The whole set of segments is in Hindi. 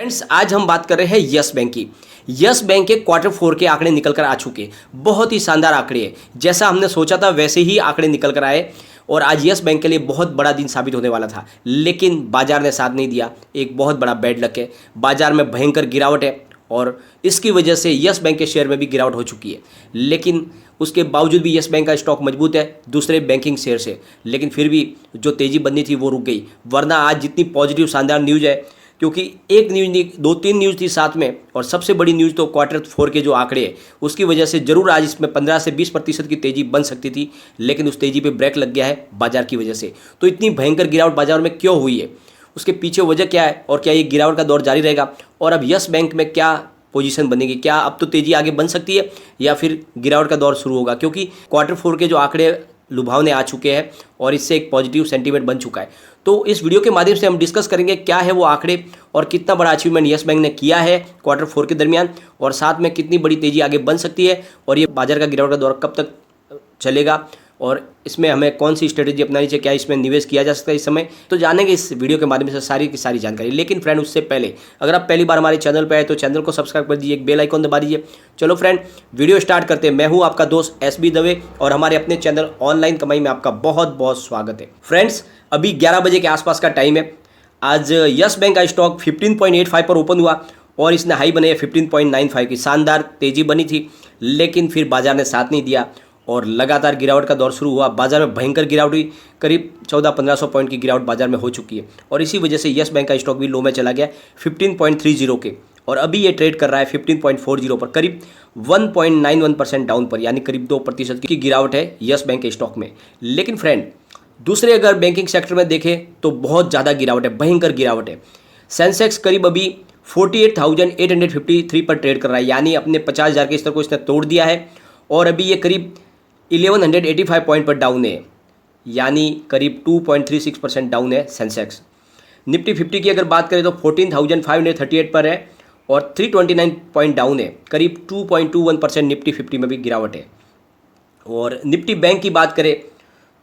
फ्रेंड्स, आज हम बात कर रहे हैं यस बैंक की। यस बैंक के क्वार्टर 4 के आंकड़े निकल कर आ चुके। बहुत ही शानदार आंकड़े हैं। जैसा हमने सोचा था वैसे ही आंकड़े निकल कर आए और आज यस बैंक के लिए बहुत बड़ा दिन साबित होने वाला था, लेकिन बाजार ने साथ नहीं दिया। एक बहुत बड़ा बैड लक है। बाजार में भयंकर गिरावट है और इसकी वजह से यस बैंक के शेयर में भी गिरावट हो चुकी है। लेकिन उसके बावजूद भी यस बैंक का स्टॉक मजबूत है दूसरे बैंकिंग शेयर से, लेकिन फिर भी जो तेज़ी बननी थी वो रुक गई। वरना आज जितनी पॉजिटिव शानदार न्यूज़ है, क्योंकि एक न्यूज़ नहीं 2-3 न्यूज़ थी साथ में, और सबसे बड़ी न्यूज़ तो क्वार्टर 4 के जो आंकड़े हैं उसकी वजह से जरूर आज इसमें 15 से 20% की तेज़ी बन सकती थी, लेकिन उस तेज़ी पे ब्रेक लग गया है बाजार की वजह से। तो इतनी भयंकर गिरावट बाजार में क्यों हुई है, उसके पीछे वजह क्या है और क्या ये गिरावट का दौर जारी रहेगा, और अब यस बैंक में क्या पोजीशन बनेगी, क्या अब तो तेज़ी आगे बन सकती है या फिर गिरावट का दौर शुरू होगा, क्योंकि क्वार्टर 4 के जो आंकड़े लुभावने आ चुके हैं और इससे एक पॉजिटिव सेंटीमेंट बन चुका है। तो इस वीडियो के माध्यम से हम डिस्कस करेंगे क्या है वो आंकड़े और कितना बड़ा अचीवमेंट यस बैंक ने किया है क्वार्टर 4 के दरमियान, और साथ में कितनी बड़ी तेज़ी आगे बन सकती है और ये बाजार का गिरावट का दौर कब तक चलेगा, और इसमें हमें कौन सी स्ट्रेटेजी अपनानी चाहिए, क्या इसमें निवेश किया जा सकता है इस समय, तो जानेंगे इस वीडियो के माध्यम से सारी की सारी जानकारी। लेकिन फ्रेंड, उससे पहले अगर आप पहली बार हमारे चैनल पर आए तो चैनल को सब्सक्राइब कर दीजिए, एक बेल आइकॉन दबा दीजिए। चलो फ्रेंड, वीडियो स्टार्ट करते हैं। मैं हूं आपका दोस्त SB दवे और हमारे अपने चैनल ऑनलाइन कमाई में आपका बहुत बहुत स्वागत है। फ्रेंड्स, अभी 11 बजे के आसपास का टाइम है। आज यस बैंक का स्टॉक 15.85 पर ओपन हुआ और इसने हाई बनाई 15.95 की। शानदार तेज़ी बनी थी, लेकिन फिर बाजार ने साथ नहीं दिया और लगातार गिरावट का दौर शुरू हुआ। बाजार में भयंकर गिरावट हुई, करीब 1400-1500 पॉइंट की गिरावट बाजार में हो चुकी है, और इसी वजह से यस बैंक का स्टॉक भी लो में चला गया 15.30 के, और अभी ये ट्रेड कर रहा है 15.40 पर, करीब 1.91% डाउन पर, यानी करीब 2% की गिरावट है यस बैंक के स्टॉक में। लेकिन फ्रेंड, दूसरे अगर बैंकिंग सेक्टर में देखें तो बहुत ज़्यादा गिरावट है, भयंकर गिरावट है। सेंसेक्स करीब अभी 48,853 पर ट्रेड कर रहा है, यानी अपने 50,000 के स्तर को इसने तोड़ दिया है, और अभी ये करीब 1185 पॉइंट पर डाउन है, यानी करीब 2.36% डाउन है सेंसेक्स। निफ्टी 50 की अगर बात करें तो 14,538 पर है और 329 पॉइंट डाउन है, करीब 2.21% निफ्टी 50 में भी गिरावट है। और निफ्टी बैंक की बात करें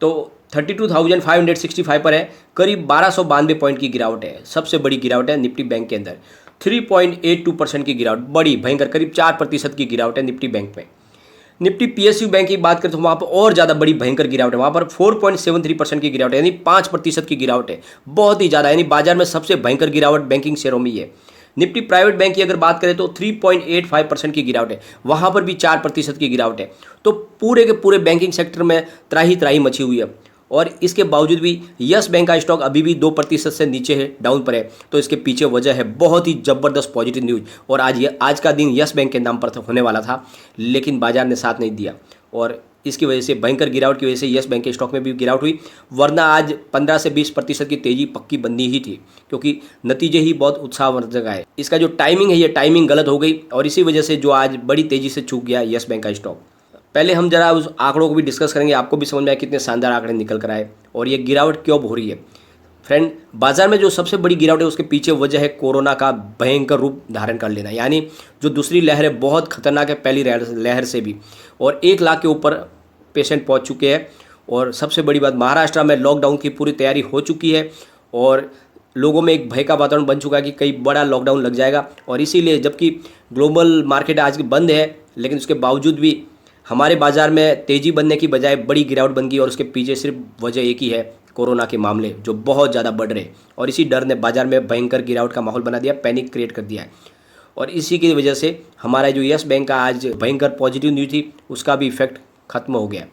तो 32,565 पर है, करीब 1292 पॉइंट की गिरावट है। सबसे बड़ी गिरावट है निफ्टी बैंक के अंदर, 3.82% की गिरावट, बड़ी भयंकर, करीब 4% की गिरावट है निफ्टी बैंक में। निफ्टी PSU बैंक की बात करें तो वहाँ पर और ज़्यादा बड़ी भयंकर गिरावट है, वहाँ पर 4.73% की गिरावट है, यानी 5% की गिरावट है, बहुत ही ज़्यादा, यानी बाजार में सबसे भयंकर गिरावट बैंकिंग शेयरों में ही है। निफ्टी प्राइवेट बैंक की अगर बात करें तो 3.85% की गिरावट है, वहाँ पर भी 4% की गिरावट है। तो पूरे के पूरे बैंकिंग सेक्टर में त्राही त्राही मची हुई है, और इसके बावजूद भी यस बैंक का स्टॉक अभी भी 2% से नीचे है, डाउन पर है। तो इसके पीछे वजह है बहुत ही ज़बरदस्त पॉजिटिव न्यूज़, और आज का दिन यस बैंक के नाम पर होने वाला था, लेकिन बाजार ने साथ नहीं दिया, और इसकी वजह से भयंकर गिरावट की वजह से यस बैंक के स्टॉक में भी गिरावट हुई। वरना आज 15 से 20% की तेज़ी पक्की बननी ही थी, क्योंकि नतीजे ही बहुत उत्साहवर्धक आए। इसका जो टाइमिंग है, ये टाइमिंग गलत हो गई, और इसी वजह से जो आज बड़ी तेज़ी से चूक गया यस बैंक का स्टॉक। पहले हम जरा उस आंकड़ों को भी डिस्कस करेंगे, आपको भी समझ में आए कितने शानदार आंकड़े निकल कर आए और ये गिरावट क्यों हो रही है। फ्रेंड, बाजार में जो सबसे बड़ी गिरावट है उसके पीछे वजह है कोरोना का भयंकर रूप धारण कर लेना, यानी जो दूसरी लहर है बहुत खतरनाक है पहली लहर से भी, और 1 लाख के ऊपर पेशेंट पहुंच चुके हैं। और सबसे बड़ी बात, महाराष्ट्र में लॉकडाउन की पूरी तैयारी हो चुकी है और लोगों में एक भय का वातावरण बन चुका है कि कई बड़ा लॉकडाउन लग जाएगा, और इसीलिए जबकि ग्लोबल मार्केट आज बंद है, लेकिन उसके बावजूद भी हमारे बाजार में तेज़ी बनने की बजाय बड़ी गिरावट बन गई, और उसके पीछे सिर्फ वजह एक ही है, कोरोना के मामले जो बहुत ज़्यादा बढ़ रहे, और इसी डर ने बाजार में भयंकर गिरावट का माहौल बना दिया, पैनिक क्रिएट कर दिया है, और इसी की वजह से हमारा जो यस बैंक का आज भयंकर पॉजिटिव न्यूज़ थी उसका भी इफेक्ट खत्म हो गया।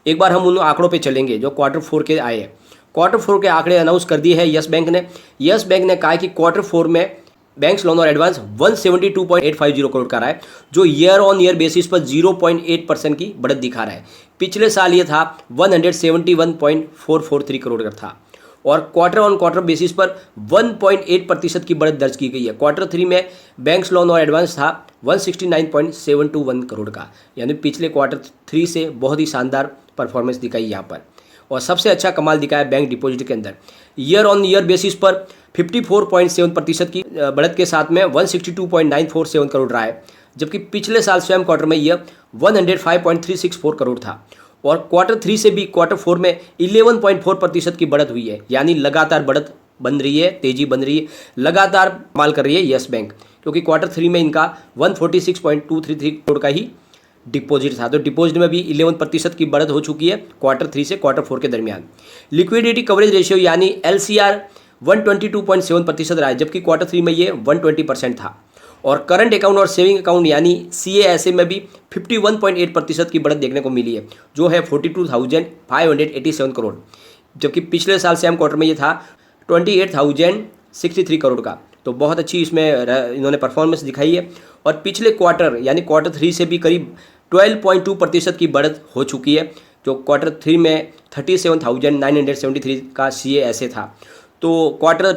एक बार हम उन आंकड़ों पे चलेंगे जो क्वार्टर 4 के आए हैं। क्वार्टर 4 के आंकड़े अनाउंस कर दिए हैं यस बैंक ने। यस बैंक ने कहा कि क्वार्टर 4 में बैंक्स लोन और एडवांस 172.850 करोड़ का रहा है, जो ईयर ऑन ईयर बेसिस पर 0.8% की बढ़त दिखा रहा है। पिछले साल ये था 171.443 करोड़ का था, और क्वार्टर ऑन क्वार्टर बेसिस पर 1.8% की बढ़त दर्ज की गई है। क्वार्टर 3 में बैंक्स लोन और एडवांस था 169.721 करोड़ का, यानी पिछले क्वार्टर 3 से बहुत ही शानदार परफॉर्मेंस दिखाई यहाँ पर। और सबसे अच्छा कमाल दिखाया बैंक डिपॉजिट के अंदर, ईयर ऑन ईयर बेसिस पर 54.7% की बढ़त के साथ में 162.947 करोड़ रहा है, जबकि पिछले साल स्वयं क्वार्टर में यह 105.364 करोड़ था। और क्वार्टर 3 से भी क्वार्टर 4 में 11.4% की बढ़त हुई है, यानी लगातार बढ़त बन रही है, तेजी बन रही है, लगातार माल कर रही है यस बैंक, क्योंकि क्वार्टर 3 में इनका 146.233 करोड़ का ही डिपॉजिट था। तो डिपॉजिट में भी 11% की बढ़त हो चुकी है क्वार्टर 3 से क्वार्टर 4 के दरमियान। लिक्विडिटी कवरेज रेशियो यानी LCR 122.7% रहा है, जबकि क्वार्टर 3 में ये 120% था। और करंट अकाउंट और सेविंग अकाउंट यानी CASA में भी 51.8% की बढ़त देखने को मिली है, जो है 42,587 करोड़, जबकि पिछले साल सेम क्वार्टर में ये था 28,063 करोड़ का। तो बहुत अच्छी इसमें इन्होंने परफॉर्मेंस दिखाई है। और पिछले क्वार्टर यानी क्वार्टर 3 से भी करीब 12.2% की बढ़त हो चुकी है, जो क्वार्टर 3 में 37,973 का CASA था। तो क्वार्टर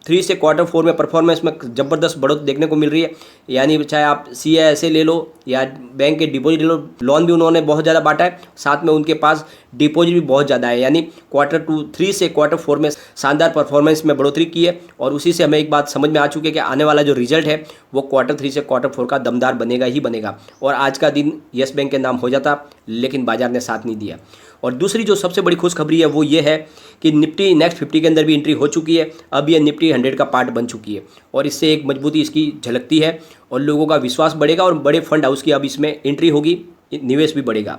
3 से क्वार्टर 4 में परफॉर्मेंस में ज़बरदस्त बढ़ोतरी देखने को मिल रही है। यानी चाहे आप CASA ले लो या बैंक के डिपॉजिट ले लो, लोन भी उन्होंने बहुत ज़्यादा बांटा है, साथ में उनके पास डिपॉजिट भी बहुत ज़्यादा है। यानी क्वार्टर 3 से क्वार्टर 4 में शानदार परफॉर्मेंस में बढ़ोतरी की है। और उसी से हमें एक बात समझ में आ चुकी है कि आने वाला जो रिजल्ट है वो क्वार्टर 3 से क्वार्टर 4 का दमदार बनेगा ही बनेगा। और आज का दिन यस बैंक के नाम हो जाता, लेकिन बाजार ने साथ नहीं दिया। और दूसरी जो सबसे बड़ी खुशखबरी है वो ये है कि निफ्टी नेक्स्ट 50 के अंदर भी एंट्री हो चुकी है। अब ये निफ्टी 100 का पार्ट बन चुकी है, और इससे एक मजबूती इसकी झलकती है और लोगों का विश्वास बढ़ेगा और बड़े फंड हाउस की अब इसमें एंट्री होगी, निवेश भी बढ़ेगा।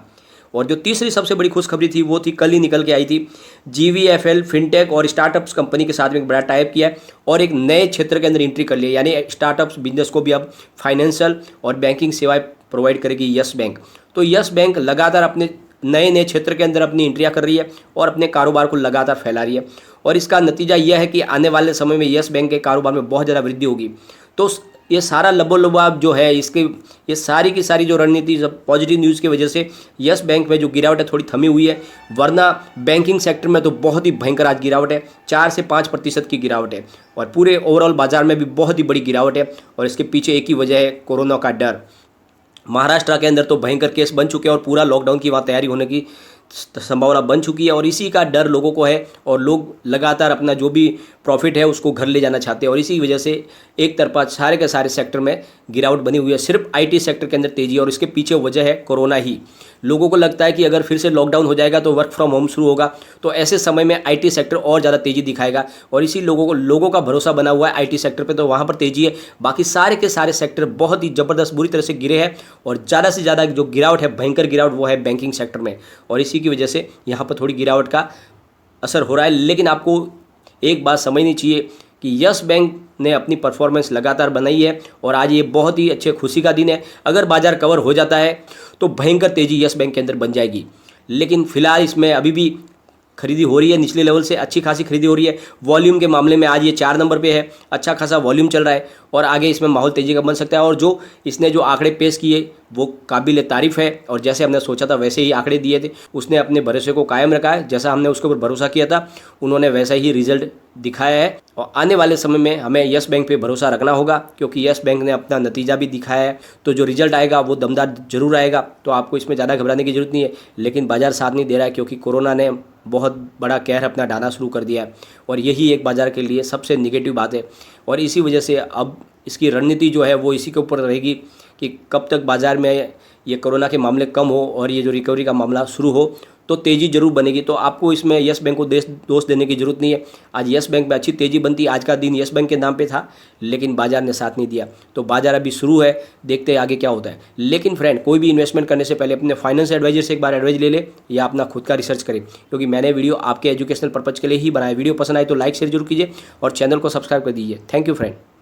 और जो तीसरी सबसे बड़ी खुशखबरी थी वो थी कल ही निकल के आई थी, GVFL फिनटेक और स्टार्टअप्स कंपनी के साथ में एक बड़ा टाइप किया है और एक नए क्षेत्र के अंदर एंट्री कर लिया। यानी स्टार्टअप्स बिजनेस को भी अब फाइनेंशियल और बैंकिंग सेवाएं प्रोवाइड करेगी यस बैंक। तो यस बैंक लगातार अपने नए क्षेत्र के अंदर अपनी एंट्रियां कर रही है और अपने कारोबार को लगातार फैला रही है। और इसका नतीजा यह है कि आने वाले समय में यस बैंक के कारोबार में बहुत ज़्यादा वृद्धि होगी। तो ये सारा लबोलबाब जो है इसके, ये सारी की सारी जो रणनीति पॉजिटिव न्यूज़ की वजह से यस बैंक में जो गिरावट है थोड़ी थमी हुई है, वरना बैंकिंग सेक्टर में तो बहुत ही भयंकर आज गिरावट है, 4 से 5% की गिरावट है। और पूरे ओवरऑल बाजार में भी बहुत ही बड़ी गिरावट है। और इसके पीछे एक ही वजह है, कोरोना का डर। महाराष्ट्र के अंदर तो भयंकर केस बन चुके हैं और पूरा लॉकडाउन की वहाँ तैयारी होने की संभावना बन चुकी है, और इसी का डर लोगों को है। और लोग लगातार अपना जो भी प्रॉफिट है उसको घर ले जाना चाहते हैं, और इसी वजह से एक तरफा सारे के सारे सेक्टर में गिरावट बनी हुई है। सिर्फ IT सेक्टर के अंदर तेजी, और इसके पीछे वजह है कोरोना ही। लोगों को लगता है कि अगर फिर से लॉकडाउन हो जाएगा तो वर्क फ्रॉम होम शुरू होगा, तो ऐसे समय में IT सेक्टर और ज़्यादा तेज़ी दिखाएगा। और इसी लोगों का भरोसा बना हुआ है IT सेक्टर पे, तो वहाँ पर तेज़ी है। बाकी सारे के सारे सेक्टर बहुत ही ज़बरदस्त बुरी तरह से गिरे हैं, और ज़्यादा से ज़्यादा जो गिरावट है, भयंकर गिरावट, वो है बैंकिंग सेक्टर में। और इसी की वजह से यहाँ पर थोड़ी गिरावट का असर हो रहा है। लेकिन आपको एक बात समझनी चाहिए कि यस बैंक ने अपनी परफॉर्मेंस लगातार बनाई है, और आज ये बहुत ही अच्छे खुशी का दिन है। अगर बाजार कवर हो जाता है तो भयंकर तेज़ी यस बैंक के अंदर बन जाएगी। लेकिन फिलहाल इसमें अभी भी खरीदी हो रही है, निचले लेवल से अच्छी खासी खरीदी हो रही है। वॉल्यूम के मामले में आज ये 4 नंबर पे है, अच्छा खासा वॉल्यूम चल रहा है, और आगे इसमें माहौल तेज़ी का बन सकता है। और जो इसने जो आंकड़े पेश किए वो काबिल तारीफ़ है, और जैसे हमने सोचा था वैसे ही आंकड़े दिए थे। उसने अपने भरोसे को कायम रखा है, जैसा हमने उसके ऊपर भरोसा किया था उन्होंने वैसा ही रिजल्ट दिखाया है। और आने वाले समय में हमें यस बैंक पे भरोसा रखना होगा, क्योंकि यस बैंक ने अपना नतीजा भी दिखाया है। तो जो रिजल्ट आएगा वो दमदार जरूर आएगा, तो आपको इसमें ज़्यादा घबराने की जरूरत नहीं है। लेकिन बाजार साथ नहीं दे रहा है, क्योंकि कोरोना ने बहुत बड़ा कहर अपना ढाना शुरू कर दिया है, और यही एक बाज़ार के लिए सबसे निगेटिव बात है। और इसी वजह से अब इसकी रणनीति जो है वो इसी के ऊपर रहेगी कि कब तक बाज़ार में ये कोरोना के मामले कम हो और ये जो रिकवरी का मामला शुरू हो, तो तेज़ी जरूर बनेगी। तो आपको इसमें यस बैंक को दोष देने की जरूरत नहीं है। आज यस बैंक में अच्छी तेज़ी बनती, आज का दिन यस बैंक के नाम पे था, लेकिन बाजार ने साथ नहीं दिया। तो बाजार अभी शुरू है, देखते हैं आगे क्या होता है। लेकिन फ्रेंड, कोई भी इन्वेस्टमेंट करने से पहले अपने फाइनेंस एडवाइजर से एक बार एडवाइस ले ले, या अपना खुद का रिसर्च करें, क्योंकि मैंने वीडियो आपके एजुकेशनल पर्पज़ के लिए ही बनाया। वीडियो पसंद आए तो लाइक शेयर जरूर कीजिए और चैनल को सब्सक्राइब कर दीजिए। Thank you friend.